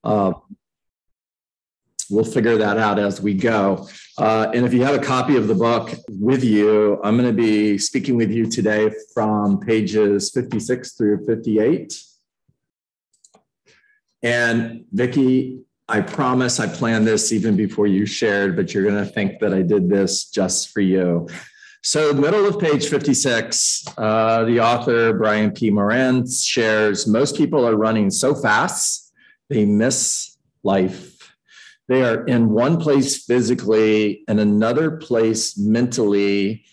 Uh, we'll figure that out as we go. And if you have a copy of the book with you, I'm going to be speaking with you today from pages 56 through 58. And Vicki, I promise I planned this even before you shared, but you're going to think that I did this just for you. So middle of page 56, the author, Brian P. Moran, shares, most people are running so fast, they miss life. They are in one place physically and another place mentally.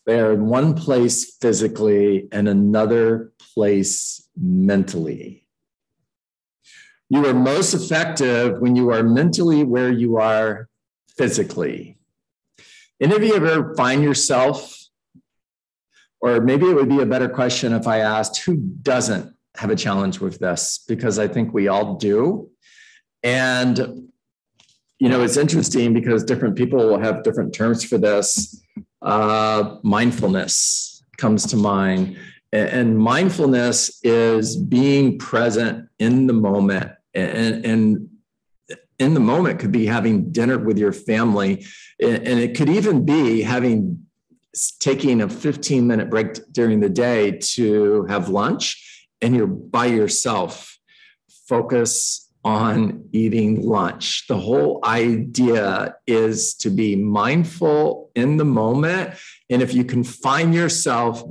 They are in one place physically and another place mentally. You are most effective when you are mentally where you are physically. Any of you ever find yourself, or maybe it would be a better question if I asked, who doesn't have a challenge with this? Because I think we all do. And, you know, it's interesting because different people will have different terms for this. Mindfulness comes to mind. And mindfulness is being present in the moment. And in the moment could be having dinner with your family. And it could even be taking a 15-minute break during the day to have lunch, and you're by yourself. Focus on eating lunch. The whole idea is to be mindful in the moment. And if you can find yourself,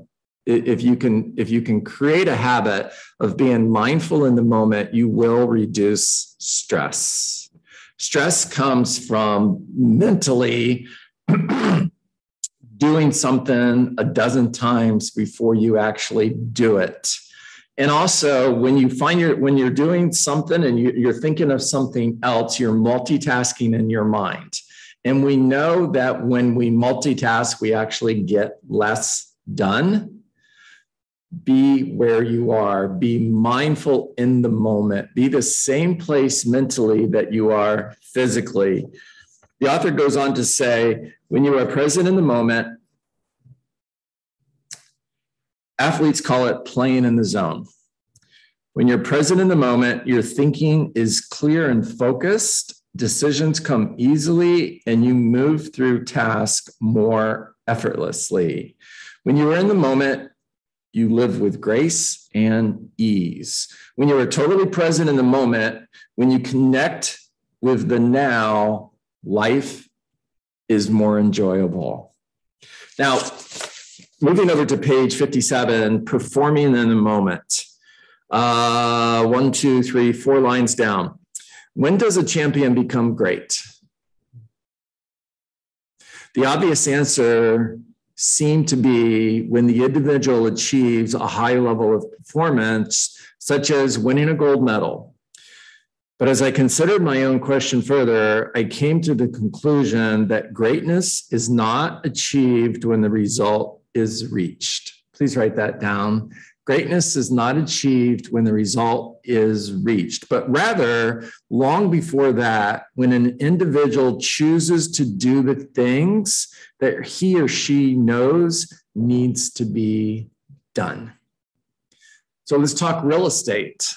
if you can create a habit of being mindful in the moment, you will reduce stress. Stress comes from mentally doing something a dozen times before you actually do it. And also, when you're doing something and you're thinking of something else, you're multitasking in your mind. And we know that when we multitask, we actually get less done. Be where you are. Be mindful in the moment. Be the same place mentally that you are physically. The author goes on to say, when you are present in the moment, athletes call it playing in the zone. When you're present in the moment, your thinking is clear and focused, decisions come easily, and you move through tasks more effortlessly. When you are in the moment, you live with grace and ease. When you are totally present in the moment, when you connect with the now, life is more enjoyable. Now, moving over to page 57, performing in the moment. 1, 2, 3, 4 lines down. When does a champion become great? The obvious answer seemed to be when the individual achieves a high level of performance, such as winning a gold medal. But as I considered my own question further, I came to the conclusion that greatness is not achieved when the result is reached. Please write that down. Greatness is not achieved when the result is reached, but rather long before that, when an individual chooses to do the things that he or she knows needs to be done. So let's talk real estate.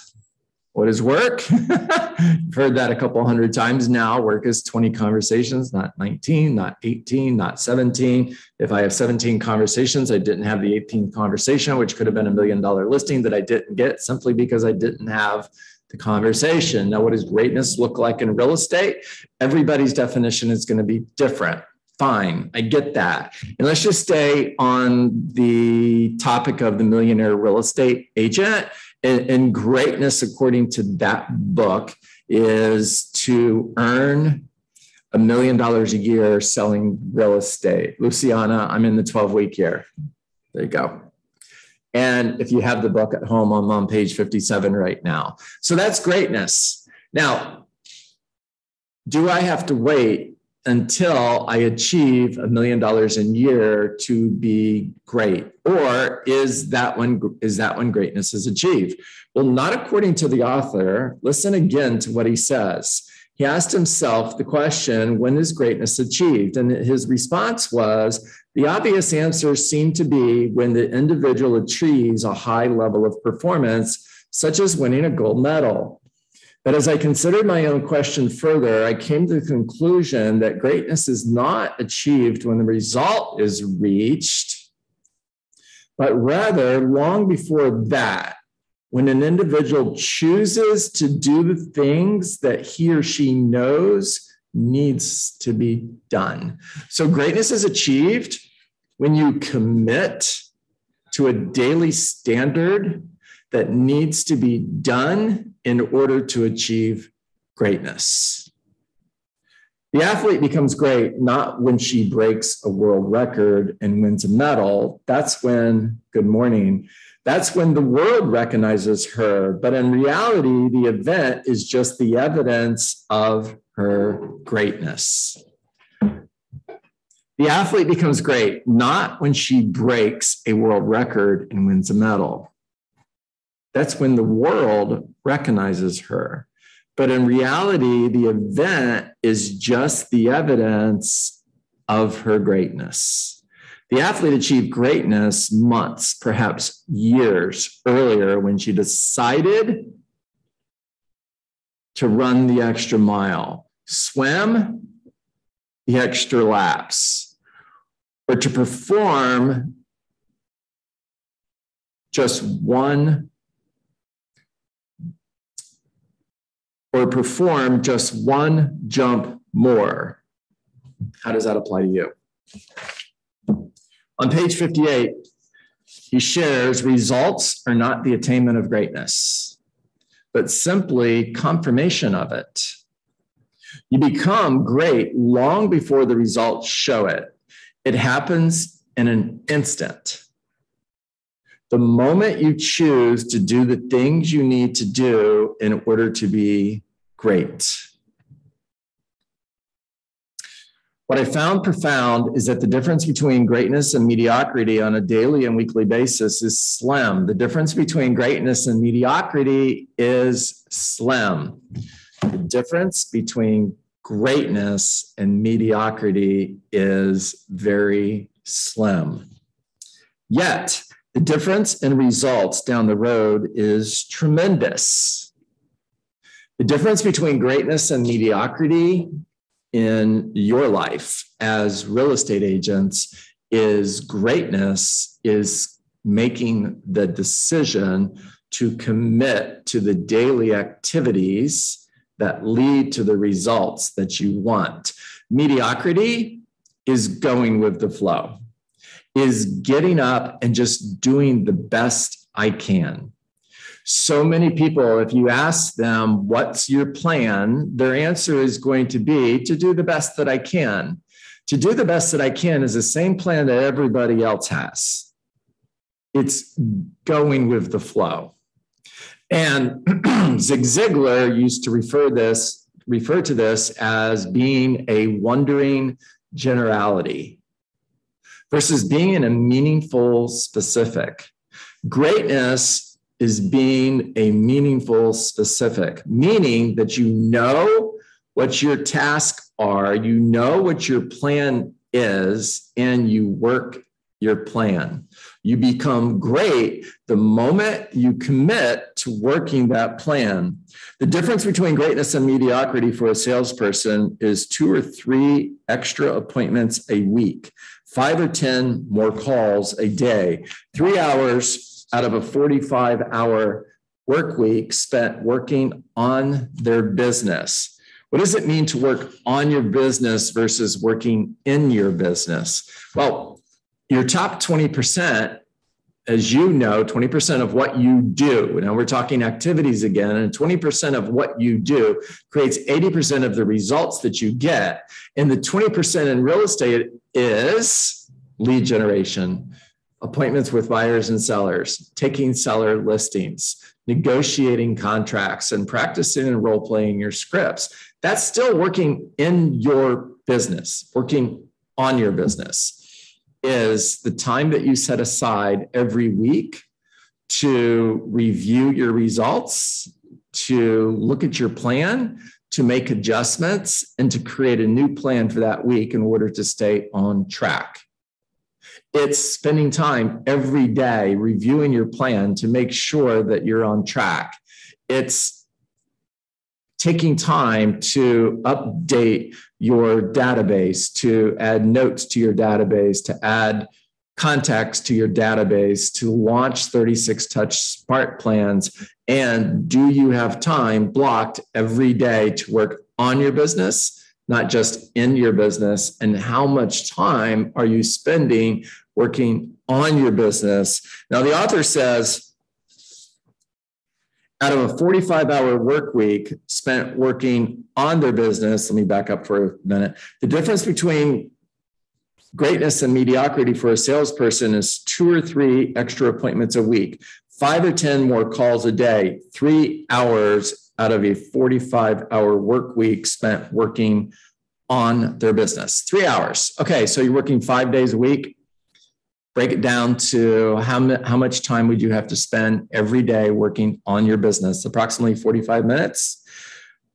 What is work? You've heard that a couple hundred times now. Work is 20 conversations, not 19, not 18, not 17. If I have 17 conversations, I didn't have the 18th conversation, which could have been $1 million listing that I didn't get simply because I didn't have the conversation. Now, what does greatness look like in real estate? Everybody's definition is going to be different. Fine, I get that. And let's just stay on the topic of the millionaire real estate agent. And greatness, according to that book, is to earn $1 million a year selling real estate. Luciana, I'm in the 12-week year. There you go. And if you have the book at home, I'm on page 57 right now. So that's greatness. Now, do I have to wait until I achieve $1 million a year to be great? Or is that when greatness is achieved? Well, not according to the author. Listen again to what he says. He asked himself the question, when is greatness achieved? And his response was, the obvious answer seemed to be when the individual achieves a high level of performance, such as winning a gold medal. But as I considered my own question further, I came to the conclusion that greatness is not achieved when the result is reached, but rather long before that, when an individual chooses to do the things that he or she knows needs to be done. So greatness is achieved when you commit to a daily standard that needs to be done in order to achieve greatness. The athlete becomes great not when she breaks a world record and wins a medal. That's when, good morning, that's when the world recognizes her. But in reality, the event is just the evidence of her greatness. The athlete becomes great not when she breaks a world record and wins a medal. That's when the world recognizes her. But in reality, the event is just the evidence of her greatness. The athlete achieved greatness months, perhaps years earlier when she decided to run the extra mile, swim the extra laps, or to perform just one jump more. How does that apply to you? On page 58, he shares results are not the attainment of greatness, but simply confirmation of it. You become great long before the results show it. It happens in an instant. The moment you choose to do the things you need to do in order to be great. What I found profound is that the difference between greatness and mediocrity on a daily and weekly basis is slim. The difference between greatness and mediocrity is slim. The difference between greatness and mediocrity is very slim. Yet, the difference in results down the road is tremendous. The difference between greatness and mediocrity in your life as real estate agents is greatness is making the decision to commit to the daily activities that lead to the results that you want. Mediocrity is going with the flow, is getting up and just doing the best I can. So many people, if you ask them, what's your plan? Their answer is going to be to do the best that I can. To do the best that I can is the same plan that everybody else has. It's going with the flow. And Zig Ziglar used to refer to this as being a wandering generality versus being in a meaningful specific. Greatness is being a meaningful specific, meaning that you know what your tasks are, you know what your plan is, and you work your plan. You become great the moment you commit to working that plan. The difference between greatness and mediocrity for a salesperson is 2 or 3 extra appointments a week, 5 or 10 more calls a day, 3 hours out of a 45-hour work week spent working on their business. What does it mean to work on your business versus working in your business? Well, your top 20%, as you know, 20% of what you do, now we're talking activities again, and 20% of what you do creates 80% of the results that you get. And the 20% in real estate is lead generation, appointments with buyers and sellers, taking seller listings, negotiating contracts, and practicing and role-playing your scripts. That's still working in your business. Working on your business is the time that you set aside every week to review your results, to look at your plan, to make adjustments, and to create a new plan for that week in order to stay on track. It's spending time every day reviewing your plan to make sure that you're on track. It's taking time to update your database, to add notes to your database, to add contacts to your database, to launch 36 touch smart plans? And do you have time blocked every day to work on your business, not just in your business? And how much time are you spending working on your business? Now, the author says, out of a 45-hour work week spent working on their business, let me back up for a minute. The difference between greatness and mediocrity for a salesperson is 2 or 3 extra appointments a week, 5 or 10 more calls a day, 3 hours out of a 45-hour work week spent working on their business. 3 hours. Okay, so you're working 5 days a week. Break it down to how much time would you have to spend every day working on your business? Approximately 45 minutes.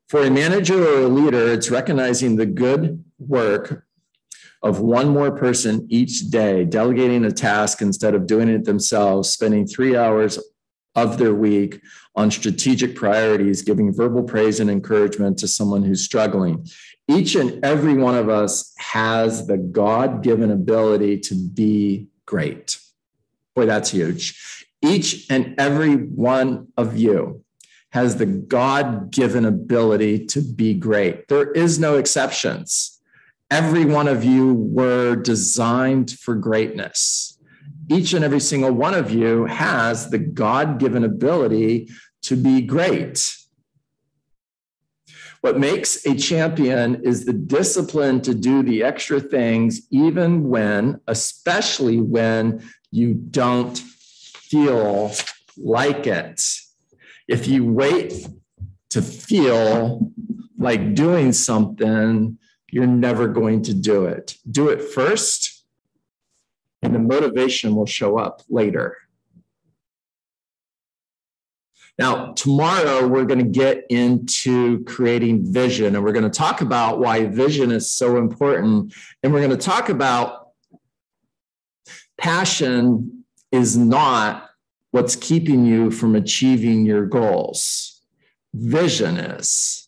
For a manager or a leader, it's recognizing the good work of one more person each day, delegating a task instead of doing it themselves, spending 3 hours of their week on strategic priorities, giving verbal praise and encouragement to someone who's struggling. Each and every one of us has the God-given ability to be great. Boy, that's huge. Each and every one of you has the God-given ability to be great. There is no exceptions. Every one of you were designed for greatness. Each and every single one of you has the God-given ability to be great. What makes a champion is the discipline to do the extra things, even when, especially when you don't feel like it. If you wait to feel like doing something, you're never going to do it. Do it first, and the motivation will show up later. Now, tomorrow, we're going to get into creating vision, and we're going to talk about why vision is so important. And we're going to talk about passion is not what's keeping you from achieving your goals. Vision is.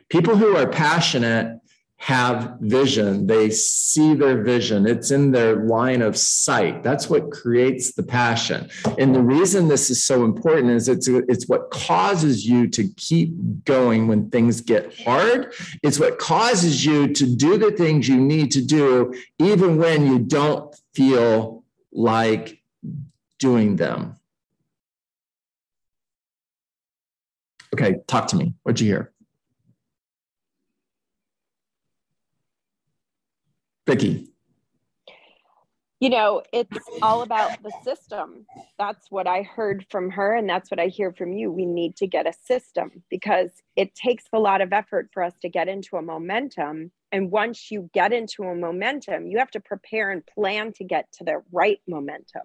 People who are passionate have vision. They see their vision. It's in their line of sight. That's what creates the passion. And the reason this is so important is it's what causes you to keep going when things get hard. It's what causes you to do the things you need to do, even when you don't feel like doing them. Okay, talk to me. What'd you hear? Vicki. You know, it's all about the system. That's what I heard from her, and that's what I hear from you. We need to get a system because it takes a lot of effort for us to get into a momentum. And once you get into a momentum, you have to prepare and plan to get to the right momentum.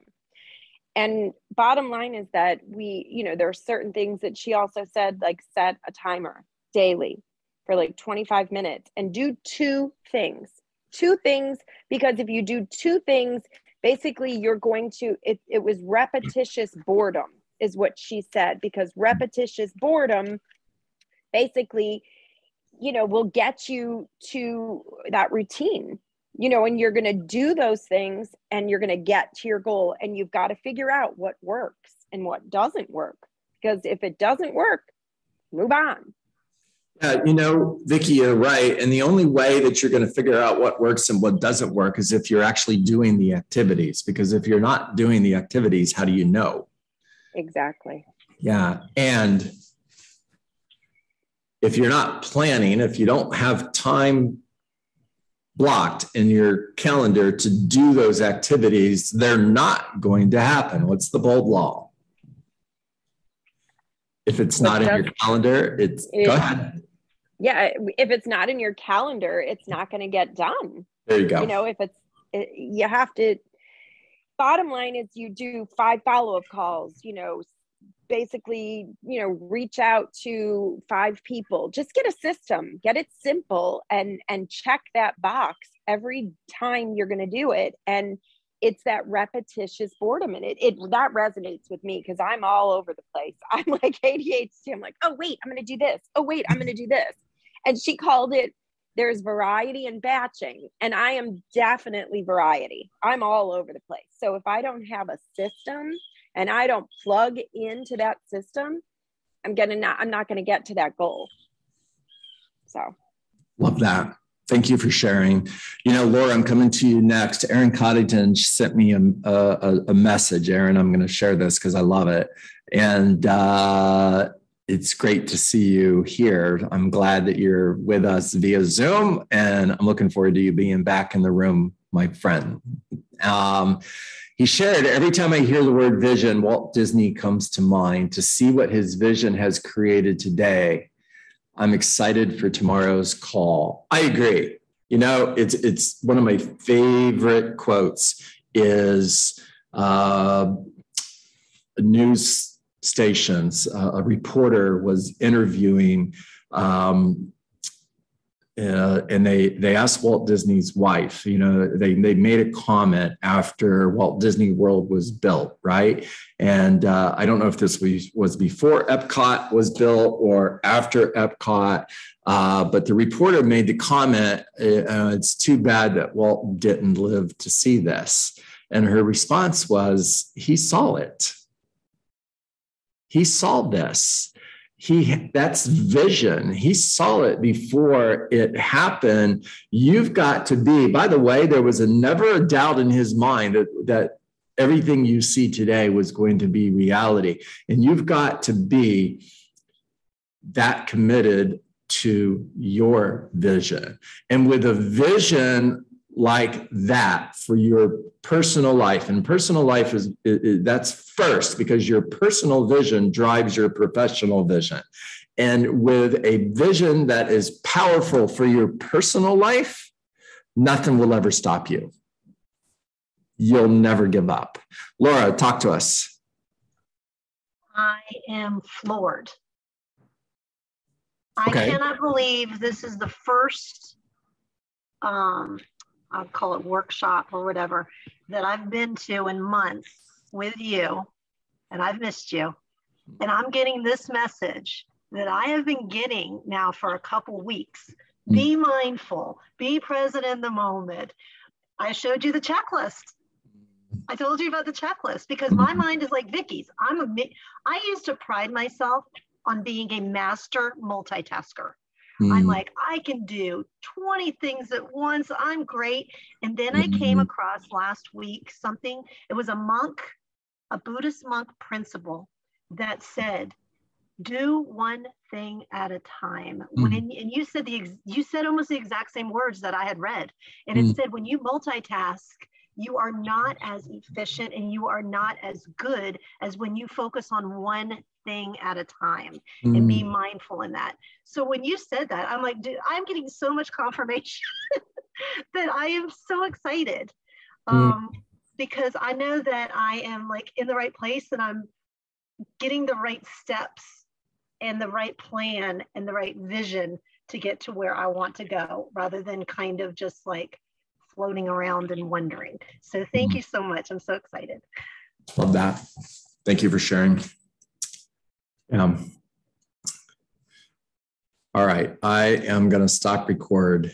And bottom line is that there are certain things that she also said, like set a timer daily for like 25 minutes and do 2 things. 2 things, because if you do 2 things, basically you're going to, it was repetitious boredom is what she said, because repetitious boredom basically, will get you to that routine, and you're going to do those things and you're going to get to your goal, and you've got to figure out what works and what doesn't work, because if it doesn't work, move on. Vicki, you're right. And the only way that you're going to figure out what works and what doesn't work is if you're actually doing the activities, because if you're not doing the activities, how do you know? Exactly. Yeah. And if you're not planning, if you don't have time blocked in your calendar to do those activities, they're not going to happen. What's the bold law? If it's not in your calendar, go ahead. Yeah, if it's not in your calendar, it's not going to get done. There you go. You have to, bottom line is you do 5 follow-up calls, basically, reach out to 5 people, just get a system, get it simple and check that box every time you're going to do it. And it's that repetitious boredom, and that resonates with me because I'm all over the place. I'm like ADHD. I'm like, oh wait, I'm going to do this. Oh wait, I'm going to do this. And she called it, there's variety and batching, and I am definitely variety. I'm all over the place. So if I don't have a system and I don't plug into that system, I'm not going to get to that goal. So love that. Thank you for sharing. Laura, I'm coming to you next. Erin Coddington sent me a message. Erin, I'm going to share this because I love it. And it's great to see you here. I'm glad that you're with us via Zoom, and I'm looking forward to you being back in the room, my friend. He shared, every time I hear the word vision, Walt Disney comes to mind. To see what his vision has created today, I'm excited for tomorrow's call. I agree. It's one of my favorite quotes is news stations. A reporter was interviewing and they asked Walt Disney's wife, they made a comment after Walt Disney World was built, right? And I don't know if this was before Epcot was built or after Epcot, but the reporter made the comment, it's too bad that Walt didn't live to see this. And her response was, he saw it. He saw this. That's vision. He saw it before it happened. You've got to be, by the way, there was never a doubt in his mind that everything you see today was going to be reality. And you've got to be that committed to your vision. And with a vision like that for your personal life, and personal life is that's first, because your personal vision drives your professional vision. And with a vision that is powerful for your personal life, nothing will ever stop you. You'll never give up. Laura, talk to us. I am floored. Okay. I cannot believe this is the first I'll call it workshop or whatever, that I've been to in months with you, and I've missed you. And I'm getting this message that I have been getting now for a couple weeks. Be mindful, be present in the moment. I showed you the checklist. I told you about the checklist because my mind is like Vicky's. I used to pride myself on being a master multitasker. I'm like, I can do 20 things at once. I'm great. And then I came across last week something, it was a Buddhist monk principle that said, do one thing at a time. And you said almost the exact same words that I had read. And it said, when you multitask, you are not as efficient and you are not as good as when you focus on one thing at a time and be mindful in that. So when you said that, I'm like, dude, I'm getting so much confirmation that I am so excited because I know that I am like in the right place and I'm getting the right steps and the right plan and the right vision to get to where I want to go rather than kind of just like floating around and wondering. So thank you so much. I'm so excited. Love that. Thank you for sharing. All right, I am going to stop record.